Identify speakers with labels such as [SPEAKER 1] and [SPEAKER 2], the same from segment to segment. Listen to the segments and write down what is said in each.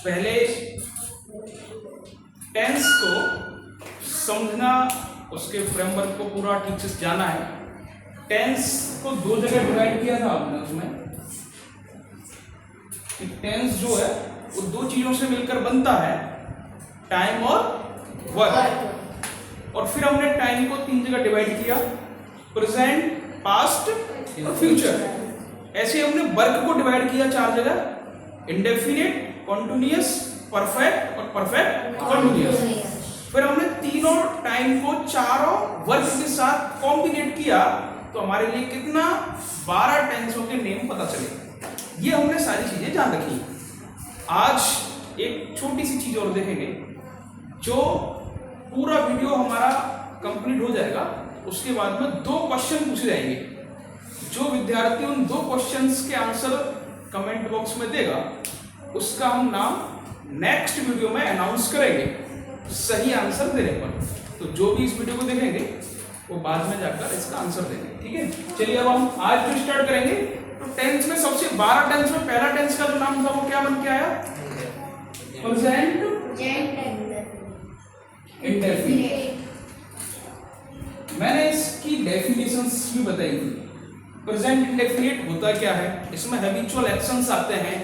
[SPEAKER 1] पहले टेंस को समझना, उसके फ्रेमवर्क को पूरा ठीक से जाना है। टेंस को दो जगह डिवाइड किया था आपने उसमें कि टेंस जो है वो दो चीजों से मिलकर बनता है, टाइम और वर्क। और फिर हमने टाइम को तीन जगह डिवाइड किया, प्रेजेंट, पास्ट और फ्यूचर। ऐसे हमने वर्क को डिवाइड किया चार जगह, इंडेफिनिट, कॉन्टिन्यूअस, परफेक्ट और परफेक्ट कॉन्टिन्यूअस। फिर हमने तीनों टाइम को चारों वर्क के साथ कॉम्बिनेट किया तो हमारे लिए कितना 12 टेंसों के नेम पता चले। ये हमने सारी चीजें जान रखी। आज एक छोटी सी चीज और देखेंगे, जो पूरा वीडियो हमारा कंप्लीट हो जाएगा उसके बाद में दो क्वेश्चन पूछे जाएंगे। जो विद्यार्थी उन दो क्वेश्चंस के आंसर कमेंट बॉक्स में देगा उसका हम नाम नेक्स्ट वीडियो में अनाउंस करेंगे सही आंसर देने पर। तो जो भी इस वीडियो को देखेंगे वो बाद में जाकर इसका आंसर देंगे, ठीक है। चलिए अब हम आज जो स्टार्ट करेंगे तो टेंस में सबसे 12 टेंस में पहला टेंस का जो नाम था वो क्या बन के आया? Present indefinite. मैंने इसकी डेफिनेशंस भी बताई थी। प्रेजेंट इंडेफिनिट होता क्या है, इसमें हैबिचुअल एक्शंस आते हैं,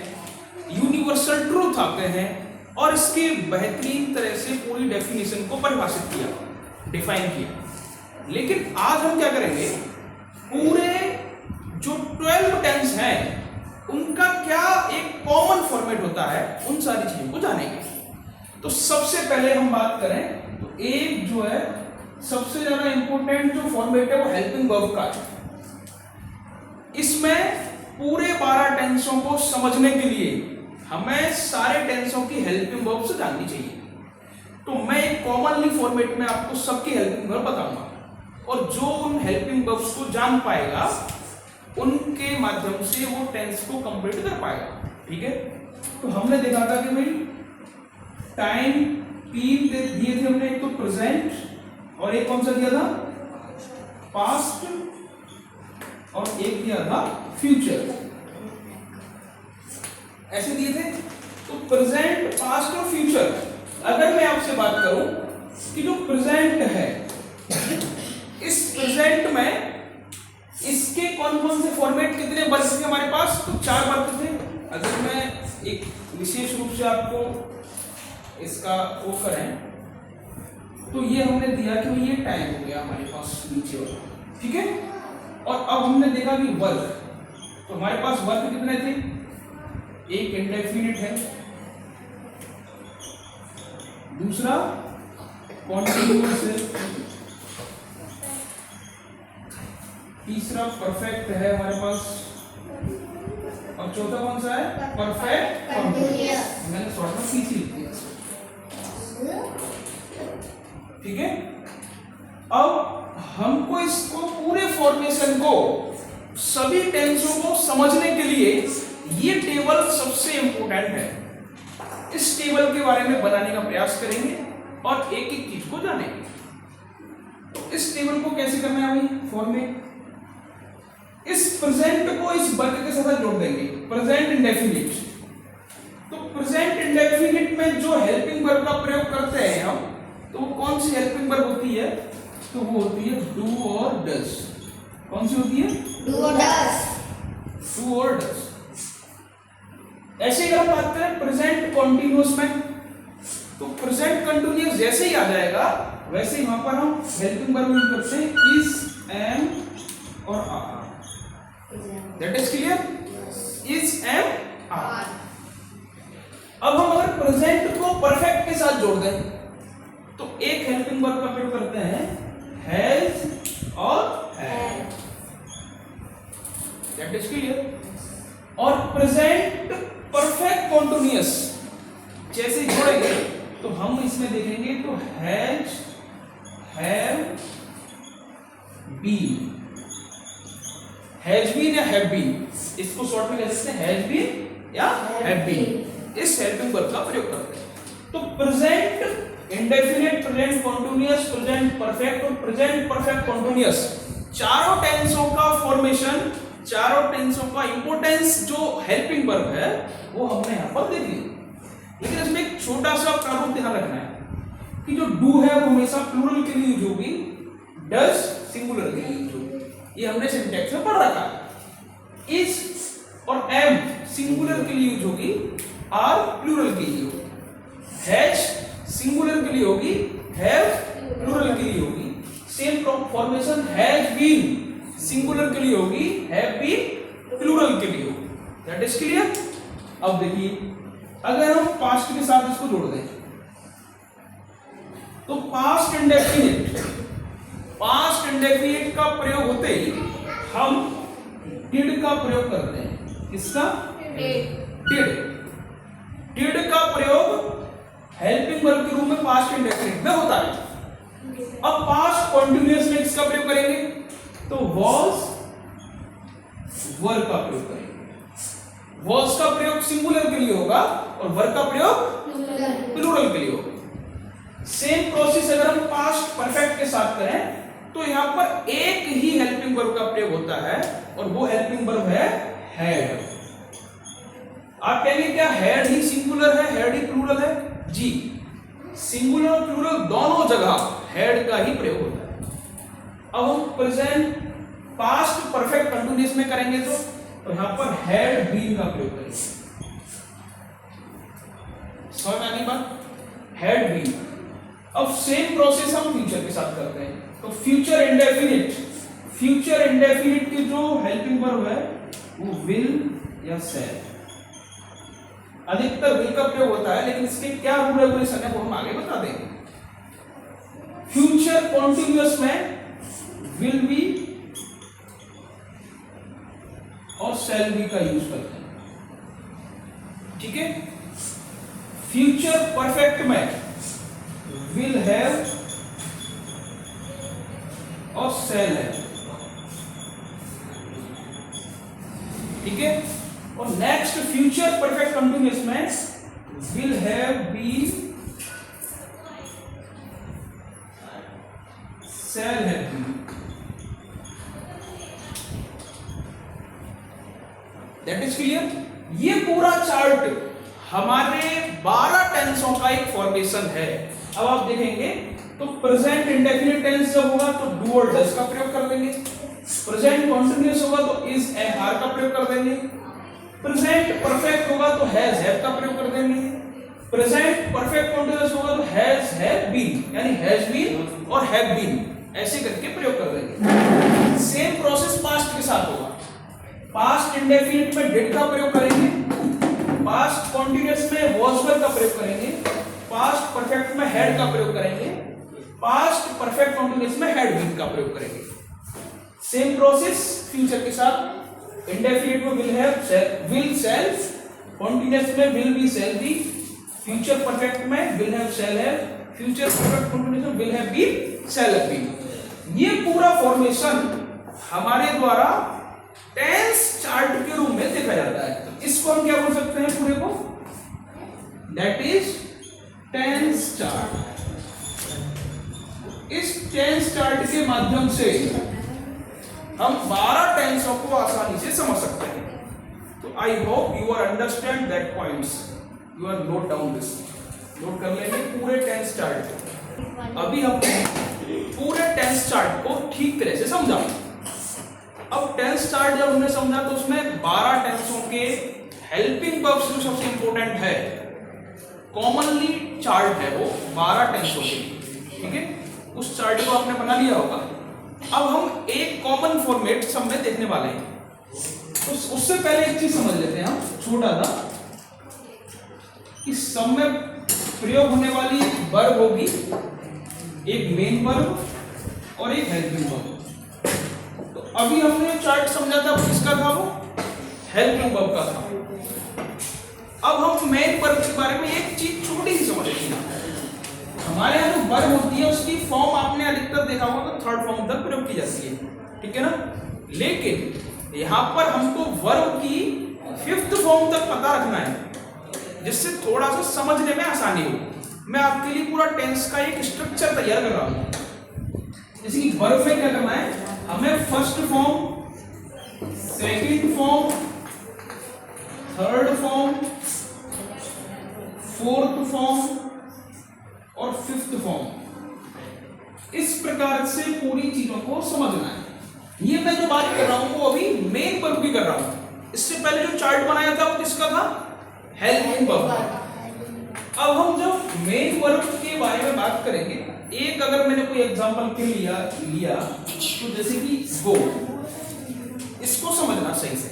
[SPEAKER 1] यूनिवर्सल ट्रूथ आते हैं और इसके बेहतरीन तरह से पूरी डेफिनेशन को परिभाषित किया, डिफाइन किया। लेकिन आज हम क्या करेंगे, पूरे जो 12 टेंस हैं उनका क्या एक कॉमन फॉर्मेट होता है, उन सारी चीजों को जानेंगे। तो सबसे पहले हम बात करें तो एक जो है सबसे ज्यादा इंपॉर्टेंट जो फॉर्मेट है वो हेल्पिंग वर्ब का है। इसमें पूरे 12 टेंसों को समझने के लिए हमें सारे टेंसों की हेल्पिंग वर्ब्स जाननी चाहिए। तो मैं एक कॉमनली फॉर्मेट में आपको सबकी हेल्पिंग वर्ब बताऊंगा और जो उन हेल्पिंग वर्ब्स को जान पाएगा उनके माध्यम से वो टेंस को कंप्लीट कर पाएगा, ठीक है। तो हमने देखा था कि भाई टाइम 3 दिए थे हमने, एक तो प्रेजेंट और एक कौन सा दिया था, पास्ट, और एक दिया था फ्यूचर, ऐसे दिए थे। तो प्रेजेंट, पास्ट और फ्यूचर, अगर मैं आपसे बात करूं कि जो प्रेजेंट है इस प्रेजेंट में इसके कौन कौन से फॉर्मेट, कितने वर्ग थे हमारे पास, तो 4 वर्ग थे। अगर मैं एक विशेष रूप से आपको इसका वो करें तो ये हमने दिया कि ये टाइम हो गया हमारे पास नीचे वाला, ठीक है। और अब हमने देखा कि वर्ग, तो हमारे पास वर्ग कितने थे, एक इंडेफिनिट है, दूसरा कॉन्टिन्यूअस है, तीसरा परफेक्ट है हमारे पास, और चौथा कौन सा है, परफेक्ट कॉन्टिन्यूअस। मैंने शॉर्ट में पीछे लिख दिया, ठीक है। अब हमको इसको पूरे फॉर्मेशन को, सभी टेंसों को समझने के लिए ये टेबल सबसे इंपॉर्टेंट है। इस टेबल के बारे में बनाने का प्रयास करेंगे और एक एक चीज को जानेंगे। तो इस टेबल को कैसे करना है भाई, फॉर्मेट, इस प्रेजेंट को इस वर्ग के साथ जोड़ देंगे, प्रेजेंट इंडेफिनिट। तो प्रेजेंट इंडेफिनिट में जो हेल्पिंग वर्ब का प्रयोग करते हैं हम, तो वो कौन सी हेल्पिंग वर्ब होती है, तो वो होती है डू और डज। कौन सी होती है,
[SPEAKER 2] डू और डज,
[SPEAKER 1] डू और डज। ऐसे ही हम बात करें प्रेजेंट कॉन्टिन्यूअस में, तो प्रेजेंट कंटिन्यूअस जैसे ही आ जाएगा वैसे ही वहां पर हम हेल्पिंग वर्ब यूज करते हैं इज, एम और are. That is clear, is, am, are. अब हम अगर प्रेजेंट को परफेक्ट के साथ जोड़ दें तो एक हेल्पिंग वर्ब का प्रयोग करते हैं हैज और हैड, दैट इज क्लियर। और प्रेजेंट परफेक्ट कॉन्टिन्यूअस जैसे जोड़ेंगे तो हम इसमें देखेंगे तो has, have, been, has been या हैव बीन, इसको शॉर्ट में कह सकते हैं हैज बीन या हैव बीन। इस हेल्पिंग वर्ब का प्रयोग करते हैं। तो present indefinite, present continuous, present perfect और प्रेजेंट परफेक्ट कॉन्टिन्यूअस, चारों टेंसों का फॉर्मेशन, चारों टेंसों का इंपोर्टेंस जो हेल्पिंग वर्ब है वो हमने यहां पर देख लिया। लेकिन इसमें एक छोटा सा प्रारूप ध्यान रखना है कि जो डू है वो हमेशा प्लूरल के लिए यूज होगी, डज सिंगुलर के लिए यूज होगी। ये हमने सिंटैक्स में पढ़ रखा है। इज और एम सिंगुलर के लिए यूज होगी, आर प्लूरल के लिए होगी, हैज सिंगुलर के लिए होगी, हैव प्लूरल के लिए होगी। Same formation has been singular के लिए होगी, हैव बीन प्लूरल के लिए होगी। That is clear. अब देखिए अगर हम पास्ट के साथ इसको जोड़ दें तो पास्ट इंडेफिनिट का प्रयोग होते ही हम डिड का प्रयोग करते हैं। किसका? डिड का प्रयोग हेल्पिंग वर्ब के रूप में पास्ट इंडेफिनिट में होता है। अब पास्ट कॉन्टिन्यूअस में किसका प्रयोग करेंगे? तो वॉज वर का प्रयोग करेंगे। वॉज का प्रयोग सिंगुलर के लिए होगा और वर का प्रयोग प्लूरल के लिए होगा। सेम प्रोसेस अगर हम पास्ट परफेक्ट के साथ करें तो यहां पर एक ही हेल्पिंग वर्ब का प्रयोग होता है और वो हेल्पिंग वर्ब है हैड। आप कहेंगे क्या हैड ही सिंगुलर है, हैड ही प्लूरल है? जी, सिंगुलर और प्लूरल दोनों जगह हैड का ही प्रयोग होता है। अब हम प्रेजेंट पास्ट परफेक्ट कंटिन्यूअस में करेंगे तो यहां पर हैड बीन का प्रयोग करेंगे। समझ आनी बात? Had been. अब सेम प्रोसेस हम फ्यूचर के साथ करते हैं तो फ्यूचर इंडेफिनिट की जो हेल्पिंग वर्ब है वो विल या शैल। अधिकतर विल का प्रयोग होता है लेकिन इसके क्या रूल रेगुलेशन है वो हम आगे बता देंगे। फ्यूचर कॉन्टिन्यूअस में विल बी और शैल बी का यूज करते हैं। ठीक है। फ्यूचर परफेक्ट में विल हैव और शैल है। ठीक है। और नेक्स्ट फ्यूचर परफेक्ट कंटिन्यूअस में will have been, shall have been. That is clear. ये पूरा चार्ट हमारे 12 टेंसों का एक फॉर्मेशन है। अब आप देखेंगे तो प्रेजेंट इंडेफिनिट टेंस जब होगा तो डू और डज का प्रयोग कर देंगे। प्रेजेंट कॉन्टिन्यूअस होगा तो इज एंड आर का प्रयोग कर देंगे। प्रेजेंट परफेक्ट होगा तो हैज हैव का प्रयोग कर देंगे। प्रेजेंट परफेक्ट कॉन्टिन्यूअस होगा तो हैज हैव बीन, यानी हैज बीन और हैव बीन ऐसे करके प्रयोग कर देंगे। सेम प्रोसेस पास्ट के साथ होगा। पास्ट इंडेफिनिट में डिड का प्रयोग करेंगे, पास्ट कॉन्टिन्यूअस में वाज वर का प्रयोग करेंगे, पास्ट परफेक्ट में हैड का प्रयोग करेंगे, पास्ट परफेक्ट कॉन्टिन्यूअस में हैड बीन का प्रयोग करेंगे। सेम प्रोसेस फ्यूचर के साथ। इंडेफिनिट में will have, will shall, continuous में will be shall be, future perfect में will have shall have, future perfect continuous में will have been shall have been. ये पूरा फॉर्मेशन हमारे द्वारा टेंस चार्ट के रूप में देखा जाता है। तो इसको हम क्या बोल सकते हैं पूरे को? That is tense chart. इस टेंस चार्ट के माध्यम से हम 12 टेंसों को आसानी से समझ सकते हैं। तो I hope you are understand that points. You are note down this, note कर लेंगे पूरे टेंस चार्ट। अभी हमने पूरे टेंस चार्ट को ठीक तरह से समझा। अब टेंस चार्ट जब हमने समझा तो उसमें 12 टेंसों के हेल्पिंग वर्ब्स जो सबसे इंपॉर्टेंट है, कॉमनली चार्ट है वो 12 टेंसों के। ठीक है, उस चार्ट को आपने बना लिया होगा। अब हम एक कॉमन फॉर्मेट सब में देखने वाले हैं। तो उससे पहले एक चीज समझ लेते हैं हम, छोटा सा, कि सब में प्रयोग होने वाली वर्ब होगी, एक मेन वर्ब और एक हेल्पिंग वर्ब। तो अभी हमने चार्ट समझा था, किसका था वो? हेल्पिंग वर्ब का था। अब हम मेन वर्ब के बारे में एक चीज छोटी सी समझ लेंगे। हमारे यहाँ जो वर्ब होती है उसकी फॉर्म आपने अधिकतर देखा होगा तो थर्ड फॉर्म तक प्रयोग की जाती है। ठीक है ना? लेकिन यहाँ पर हमको वर्ब की 5th फॉर्म तक पता रखना है, जिससे थोड़ा सा समझने में आसानी हो। मैं आपके लिए पूरा टेंस का एक स्ट्रक्चर तैयार कर रहा हूँ। जैसे कि वर्ब में क्या करना है, हमें first form, second form, third form, fourth form और फिफ्थ फॉर्म, इस प्रकार से पूरी चीजों को समझना है। ये मैं जो बात कर रहा हूं वो अभी मेन वर्ब की कर रहा हूं। इससे पहले जो चार्ट बनाया था वो किसका था? Helping verb. अब हम जब मेन वर्ब के बारे में बात करेंगे, एक अगर मैंने कोई एग्जांपल के लिया तो जैसे कि गो, इसको समझना सही से।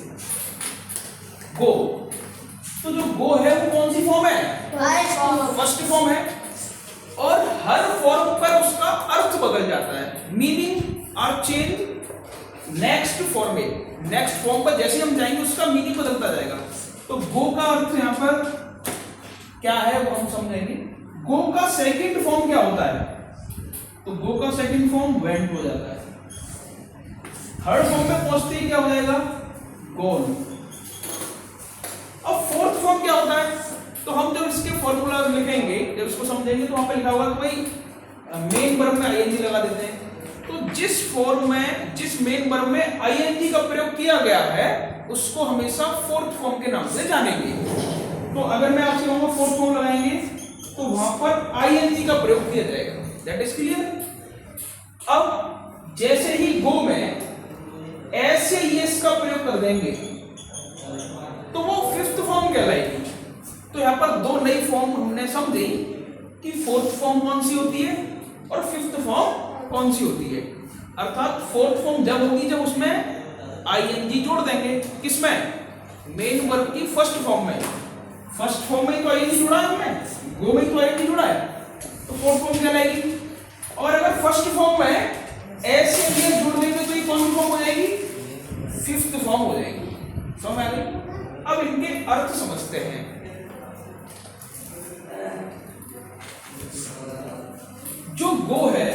[SPEAKER 1] गो, तो जो गो है वो कौन सी फॉर्म है? फर्स्ट फॉर्म है, और हर फॉर्म पर उसका अर्थ बदल जाता है, meaning are change next form में। नेक्स्ट फॉर्म पर जैसे हम जाएंगे उसका मीनिंग बदलता जाएगा। तो गो का अर्थ यहां पर क्या है वो हम समझेंगे। गो का सेकंड फॉर्म क्या होता है? तो गो का सेकंड फॉर्म वेंट हो जाता है। थर्ड फॉर्म में पहुंचते ही क्या हो जाएगा? गोन। अब फोर्थ फॉर्म क्या होता है? तो हम जब इसके फॉर्मूला लिखेंगे, जब इसको समझेंगे तो वहां पे लिखा होगा कि भाई मेन वर्ब में आईएनजी लगा देते हैं। तो जिस मेन वर्ब में आईएनजी का प्रयोग किया गया है उसको हमेशा फोर्थ फॉर्म के नाम से जानेंगे। तो अगर मैं आपसे कहूंगा फोर्थ फॉर्म लगाएंगे तो वहां पर आईएनजी का प्रयोग किया जाएगा। That is clear. अब जैसे ही गो में ऐसे यस का प्रयोग कर देंगे तो वो फिफ्थ फॉर्म कहलाएगी। तो यहां पर दो नई फॉर्म हमने समझी कि फोर्थ फॉर्म कौन सी होती है और फिफ्थ फॉर्म कौन सी होती है। अर्थात फोर्थ फॉर्म जब होगी जब उसमें आईएनजी जोड़ देंगे। किसमें? मेन वर्ब की फर्स्ट फॉर्म में। फर्स्ट फॉर्म में तो आईएनजी जुड़ा है, हमने गो में तो आईएनजी जुड़ा है, तो फोर्थ फॉर्म कहलाएगी। और अगर फर्स्ट फॉर्म में ऐसे ये जोड़ देंगे तो ये कौन सी फॉर्म हो जाएगी? फिफ्थ फॉर्म हो जाएगी। समझ आ गई? अब इनके अर्थ समझते हैं। जो गो है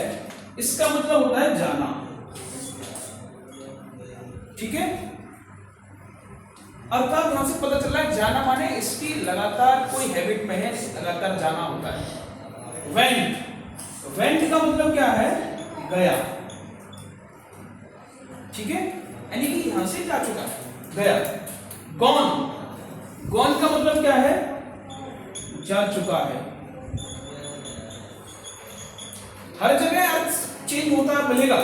[SPEAKER 1] इसका मतलब होता है जाना, ठीक है। अर्थात यहां से पता चल रहा है जाना माने इसकी लगातार कोई हैबिट में है, लगातार जाना होता है। वेंट, वेंट का मतलब क्या है? गया, ठीक है, यानी कि यहां से जा चुका है, गया। गॉन, गॉन का मतलब क्या है? जा चुका है। हर जगह अर्थ चेंज होता मिलेगा।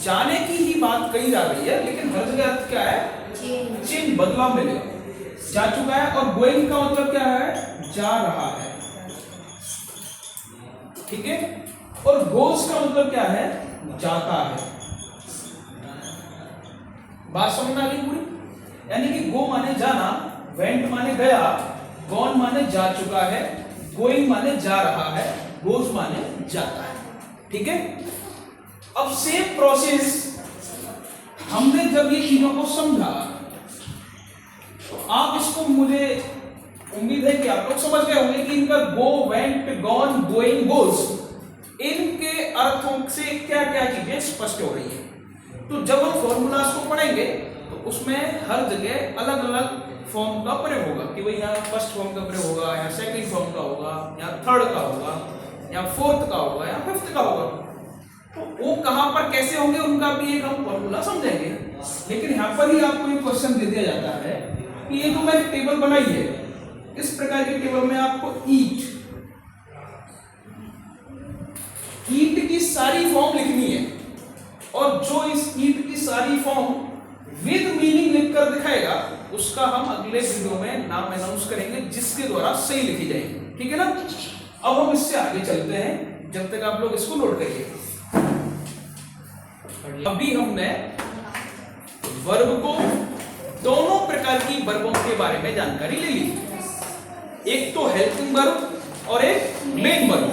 [SPEAKER 1] जाने की ही बात कही जा रही है, लेकिन हर जगह अर्थ क्या है? चेंज, बदलाव मिलेगा। जा चुका है। और गोइंग का मतलब क्या है? जा रहा है, ठीक है। और गोस का मतलब क्या है? जाता है। बात समझ में आ गई पूरी? यानी कि गो माने जाना, वेंट माने गया, गॉन माने जा चुका है, गोइंग माने जा रहा है, गोस माने जाता है, ठीक है। अब सेम प्रोसेस हमने जब ये चीजों को समझा तो आप इसको, मुझे उम्मीद है कि आप लोग समझ गए होंगे कि इनका गो, वेंट, गॉन, गोइंग, गोस, इनके अर्थों से क्या क्या चीजें स्पष्ट हो रही है। तो जब हम फॉर्मूलाज को पढ़ेंगे तो उसमें हर जगह अलग अलग फॉर्म का प्रयोग होगा कि भाई यहाँ फर्स्ट फॉर्म का प्रयोग होगा, यहाँ सेकंड फॉर्म का होगा, यहाँ थर्ड का होगा, यहाँ फोर्थ का होगा, यहाँ फिफ्थ का होगा। तो वो कहां पर कैसे होंगे उनका भी एक हम फॉर्मूला समझेंगे। लेकिन यहाँ पर ही आपको एक क्वेश्चन दे दिया जाता है कि ये तो मैंने टेबल बनाई है, इस प्रकार की टेबल में आपको ईट की सारी फॉर्म लिखनी है, और जो इस ईट की सारी फॉर्म विद मीनिंग लिखकर दिखाएगा उसका हम अगले वीडियो में नाम अनाउंस करेंगे, जिसके द्वारा सही लिखी जाएगी, ठीक है ना। अब हम इससे आगे चलते हैं, जब तक आप लोग इसको नोट करिए। अभी हमने वर्ब को, दोनों प्रकार की वर्बों के बारे में जानकारी ले ली, एक तो हेल्पिंग वर्ब और एक मेन वर्ब।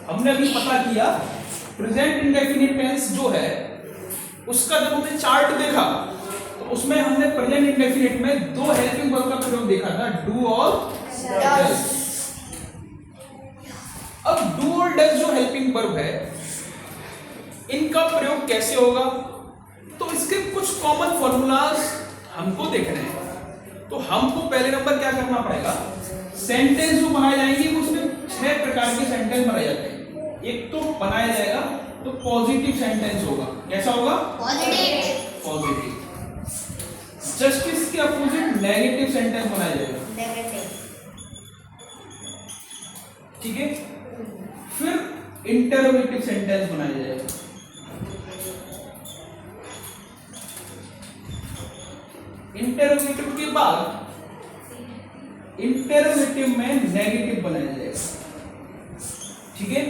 [SPEAKER 1] हमने अभी पता किया प्रेजेंट इंडेफिनिट टेंस जो है उसका जब हमने चार्ट देखा तो उसमें हमने प्रेजेंट इंडेफिनिट में दो हेल्पिंग वर्ब का प्रयोग देखा था, डू और डज। अब डू और डज जो हेल्पिंग वर्ब है इनका प्रयोग कैसे होगा, तो इसके कुछ कॉमन फॉर्मूलाज हमको देखने हैं। तो हमको पहले नंबर क्या करना पड़ेगा, सेंटेंस जो बनाए जाएंगे उसमें 6 प्रकार के सेंटेंस बनाए जाते हैं। एक तो बनाया जाएगा तो पॉजिटिव सेंटेंस होगा। कैसा होगा? पॉजिटिव। पॉजिटिव। जस्ट इसके अपोजिट नेगेटिव सेंटेंस बनाया जाएगा।
[SPEAKER 2] नेगेटिव।
[SPEAKER 1] ठीक है, फिर इंटरोगेटिव सेंटेंस बनाया जाएगा। इंटरोगेटिव के बाद इंटरोगेटिव में नेगेटिव बनाया जाएगा। ठीक है,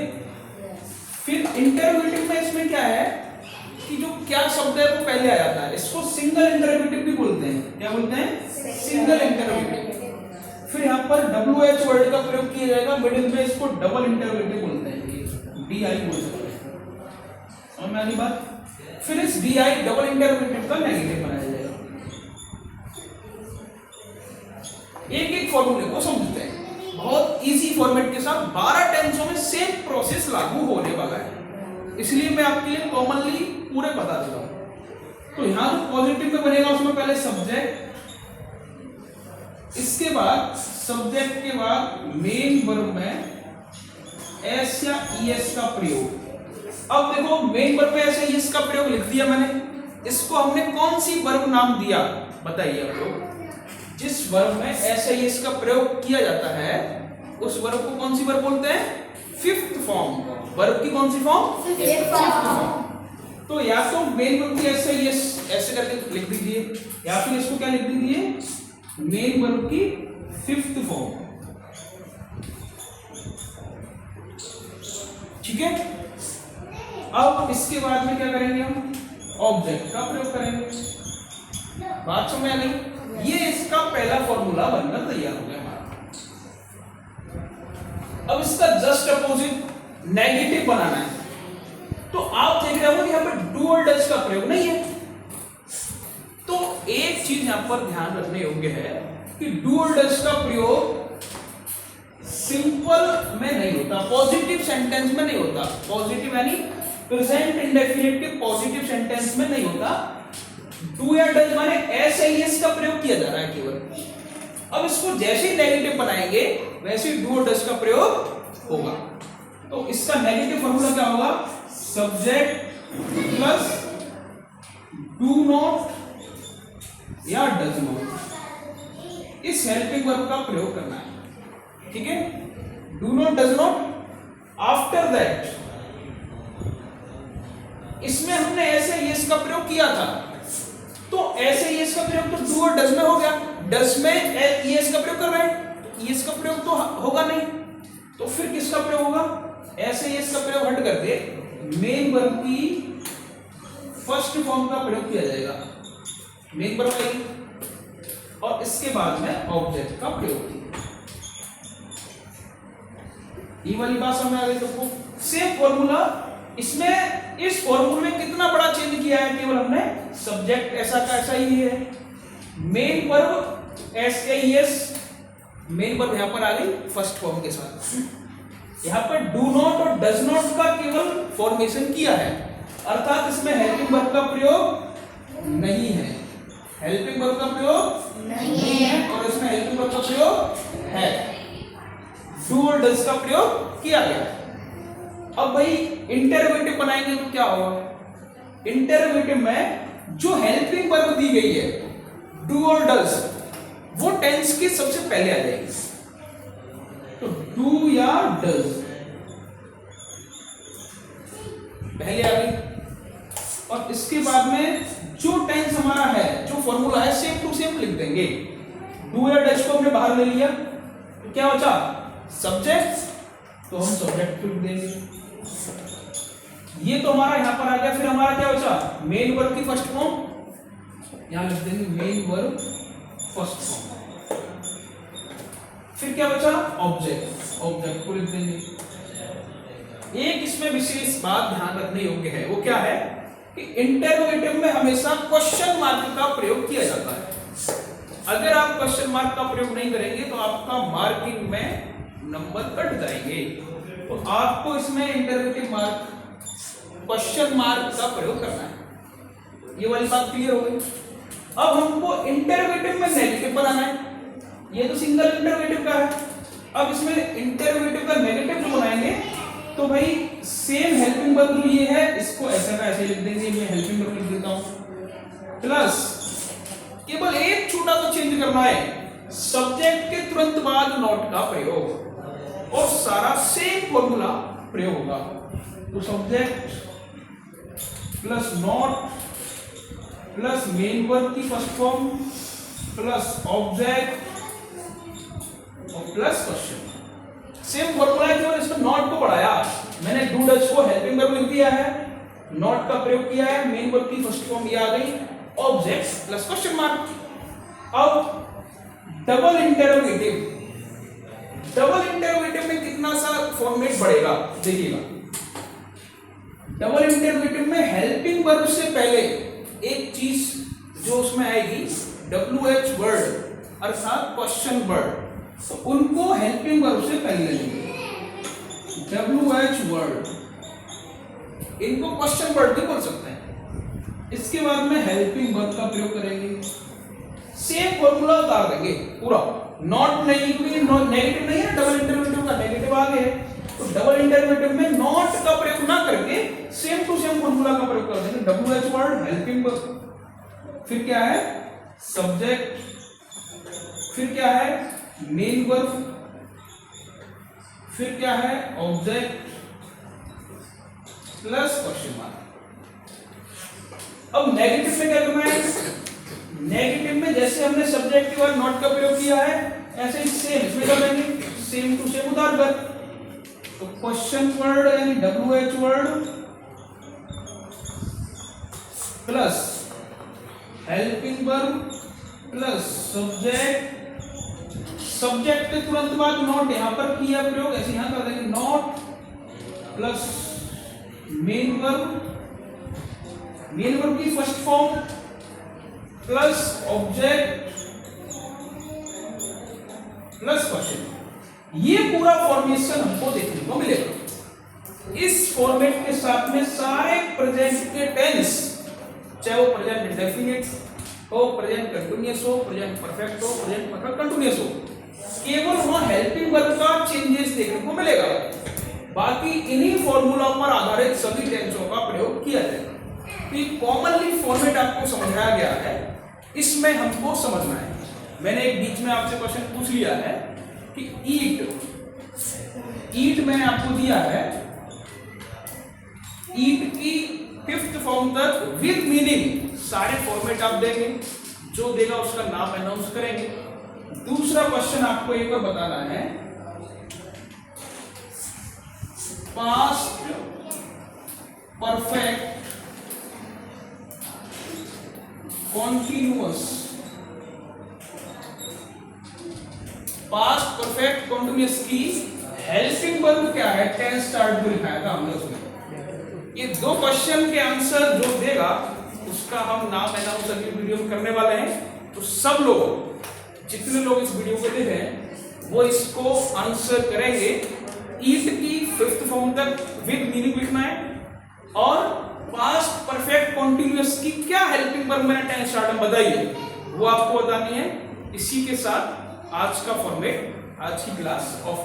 [SPEAKER 1] फिर इंटरोगेटिव में इसमें क्या है कि जो क्या शब्द है वो पहले आ जाता है, इसको सिंगल इंटरोगेटिव भी बोलते हैं। क्या बोलते हैं? Single interrogative. फिर यहाँ पर WH वर्ड का प्रयोग किया जाएगा मिडिल में, इसको डबल इंटरोगेटिव बोलते हैं, DI बोल सकते हैं। समझ में आ गई बात? फिर इस DI डबल इंटरोगेटिव का नेगेटिव बनाया जाएगा। एक एक फॉर्मूले को समझते हैं, बहुत इजी फॉर्मेट के साथ 12 टेंसों में सेम प्रोसेस लागू होने वाला है, इसलिए मैं आपके लिए कॉमनली पूरे बता देता हूं। तो यहां जो पॉजिटिव में बनेगा उसमें पहले सब्जेक्ट, इसके बाद सब्जेक्ट के बाद मेन वर्ब में एस या ईएस का प्रयोग। अब देखो मेन वर्ब में एस या ईएस का प्रयोग लिख दिया मैंने, इसको हमने कौन सी वर्ब नाम दिया बताइए आप लोग। जिस वर्ब में एस या ईएस का प्रयोग किया जाता है उस वर्ब को कौन सी वर्ब बोलते हैं? Fifth form. वर्ब की कौन सी फॉर्म? Fifth form. तो या तो मेन वर्ब की एस या ईएस ऐसे करके लिख दीजिए, या फिर इसको क्या लिख दीजिए? मेन वर्ब की फिफ्थ फॉर्म। ठीक है, अब इसके बाद में क्या करेंगे हम? ऑब्जेक्ट का प्रयोग करेंगे। बात समझ आ गई? ये इसका पहला फॉर्मूला बनकर तैयार हो गया हमारा। अब इसका जस्ट अपोजिट नेगेटिव बनाना है। तो आप देख रहे हो कि यहां पर डू और डज का प्रयोग नहीं है। तो एक चीज यहां पर ध्यान रखने योग्य है कि डू और डज का प्रयोग सिंपल में नहीं होता, पॉजिटिव सेंटेंस में नहीं होता। पॉजिटिव यानी प्रेजेंट इंडेफिनिट के पॉजिटिव सेंटेंस में नहीं होता। डू या डज माने एस या ईएस का प्रयोग किया जा रहा है केवल। अब इसको जैसे ही नेगेटिव बनाएंगे वैसे ही डू और डज का प्रयोग होगा। तो इसका नेगेटिव फॉर्मूला क्या होगा? सब्जेक्ट प्लस डू नॉट या डज नॉट, इस हेल्पिंग वर्ब का प्रयोग करना है। ठीक है, do not, does not. After that इसमें हमने ऐसे ईएस का प्रयोग किया था, तो ऐसे ईएस का प्रयोग तो डू और डज में हो गया। डज में ईएस का प्रयोग कर रहे हैं, ईएस का प्रयोग तो होगा नहीं, तो फिर किसका प्रयोग होगा? ऐसे ईएस का प्रयोग हट करके मेन वर्ब की फर्स्ट फॉर्म का प्रयोग किया जाएगा। मेन वर्ब आएगी और इसके बाद में ऑब्जेक्ट का प्रयोग किया। ये वाली बात समझ आ गई सबको? Same formula. इसमें इस फॉर्मूले में कितना बड़ा चेंज किया है? केवल हमने सब्जेक्ट ऐसा का ऐसा ही है, मेन वर्ब एस या ईएस, मेन वर्ब यहां पर आ गई फर्स्ट फॉर्म के साथ। यहां पर डू नॉट और डज नॉट का केवल फॉर्मेशन किया है, अर्थात इसमें हेल्पिंग वर्ब का प्रयोग नहीं है। हेल्पिंग वर्ब का प्रयोग नहीं है और इसमें हेल्पिंग वर्ब का प्रयोग है। डू और डज का प्रयोग किया गया। अब भाई इंटरोगेटिव बनाएंगे तो क्या होगा? इंटरोगेटिव में जो हेल्पिंग वर्ब दी गई है डू और डज, वो टेंस के सबसे पहले आ जाएगी। तो डू या डज पहले आ गई, और इसके बाद में जो टेंस हमारा है, जो फॉर्मूला है, सेम टू सेम लिख देंगे। डू या डज को हमने बाहर ले लिया, तो क्या बचा? सब्जेक्ट, तो हम सब्जेक्ट लिख देंगे। ये तो हमारा यहां पर आ गया। फिर हमारा क्या बचा? मेन वर्ब की फर्स्ट फॉर्म, यहां लिख देंगे मेन वर्ब फर्स्ट फॉर्म। फिर क्या बचा? ऑब्जेक्ट, ऑब्जेक्ट को लिख देंगे। एक इसमें विशेष बात ध्यान रखने योग्य है, वो क्या है कि इंटरोगेटिव में हमेशा क्वेश्चन मार्क का प्रयोग किया जाता है। अगर आप क्वेश्चन मार्क का प्रयोग नहीं करेंगे तो आपका मार्किंग में नंबर कट जाएंगे। तो आपको इसमें इंटरोगेटिव मार्क, क्वेश्चन मार्क का प्रयोग करना है। ये वाली बात क्लियर हो गई? अब हमको इंटरोगेटिव में नेगेटिव बनाना है। ये तो सिंगल इंटरोगेटिव का है। अब इसमें इंटरोगेटिव का नेगेटिव जो बनाएंगे तो भाई सेम हेल्पिंग वर्ब जो ये है इसको ऐसे का ऐसे लिख देंगे। मैं हेल्पिंग वर्ब लिख देता हूं, प्लस केवल एक छोटा सा चेंज करना है, सब्जेक्ट के तुरंत बाद नॉट का प्रयोग। और सारा सेम फॉर्मूला प्रयोग होगा। तो subject plus not plus main verb की फर्स्ट फॉर्म प्लस ऑब्जेक्ट और प्लस क्वेश्चन। सेम फॉर्मूला है, केवल इसमें नॉट को बढ़ाया। मैंने डू डज को हेल्पिंग वर्ब लिख दिया है, नॉट का प्रयोग किया है, मेन वर्ब की फर्स्ट फॉर्म ये आ गई, ऑब्जेक्ट प्लस क्वेश्चन मार्क। अब डबल इंटरोगेटिव, डबल इंटरोगेटिव में कितना सा फॉर्मेट बढ़ेगा देखिएगा। डबल इंटरोगेटिव में हेल्पिंग वर्ब से पहले एक चीज जो उसमें आएगी WH वर्ड अर्थात क्वेश्चन वर्ड, तो उनको हेल्पिंग वर्ब से पहले लेंगे। WH वर्ड, इनको क्वेश्चन वर्ड भी बोल सकते हैं। इसके बाद में हेल्पिंग वर्ब का प्रयोग करेंगे, सेम फॉर्मूला उतार देंगे पूरा। नॉट नहीं, क्योंकि नेगेटिव नहीं है, डबल इंटरोगेटिव का नेगेटिव आगे है, तो डबल इंटरोगेटिव में नॉट का प्रयोग ना करके सेम टू सेम फॉर्मूला का प्रयोग कर देंगे। WH वर्ड हेल्पिंग वर्ब, फिर क्या है सब्जेक्ट, फिर क्या है मेन वर्ब, फिर क्या है ऑब्जेक्ट प्लस क्वेश्चन मार्क। अब नेगेटिव में क्या करना है, नेगेटिव में जैसे हमने सब्जेक्ट के बाद नॉट का प्रयोग किया है ऐसे ही सेम इसमें कर देंगे, सेम टू सेम उतार कर। तो क्वेश्चन वर्ड यानी WH word plus helping verb plus subject, subject के तुरंत बाद नॉट यहां पर किया प्रयोग, ऐसे यहां कर देंगे not plus main verb, main verb की first form plus object plus question. ये पूरा फॉर्मेशन हमको देखने को मिलेगा। इस फॉर्मेट के साथ में सारे प्रेजेंट के टेंस, चाहे वो प्रेजेंट इंडेफिनिट हो, प्रेजेंट कंटीन्यूअस हो, प्रेजेंट परफेक्ट हो, प्रेजेंट परफेक्ट कंटीन्यूअस हो, केवल वहां हेल्पिंग वर्ब का चेंजेस देखने को मिलेगा। बाकी इन्हीं फॉर्मूला पर आधारित सभी टेंसों का प्रयोग किया जाएगा। तो कॉमनली फॉर्मेट आपको समझाया गया है, इसमें हमको समझना है। मैंने एक बीच में आपसे क्वेश्चन पूछ लिया है कि ईट मैंने आपको दिया है, ईट की फिफ्थ फॉर्म तक विद मीनिंग सारे फॉर्मेट आप देंगे, जो देगा उसका नाम अनाउंस करेंगे। दूसरा क्वेश्चन आपको एक बार बताना है, past perfect continuous, past perfect continuous की हेल्पिंग वर्ब क्या है, टेंस स्टार्ट भी लिखाया था हमने उसमें। ये दो क्वेश्चन के आंसर जो देगा उसका हम नाम अनाउंस अगली वीडियो में करने वाले हैं। तो सब लोग, जितने लोग इस वीडियो को देख रहे हैं वो इसको आंसर करेंगे। ईट की फिफ्थ फॉर्म तक विद मीनिंग लिखना है और पास्ट परफेक्ट कॉन्टिन्यूअस की क्या हेल्पिंग वर्ब मैंने टेंस स्टार्ट में बताई है वो आपको बतानी है। इसी के साथ आज का फॉर्मेट, आज की क्लास ऑफ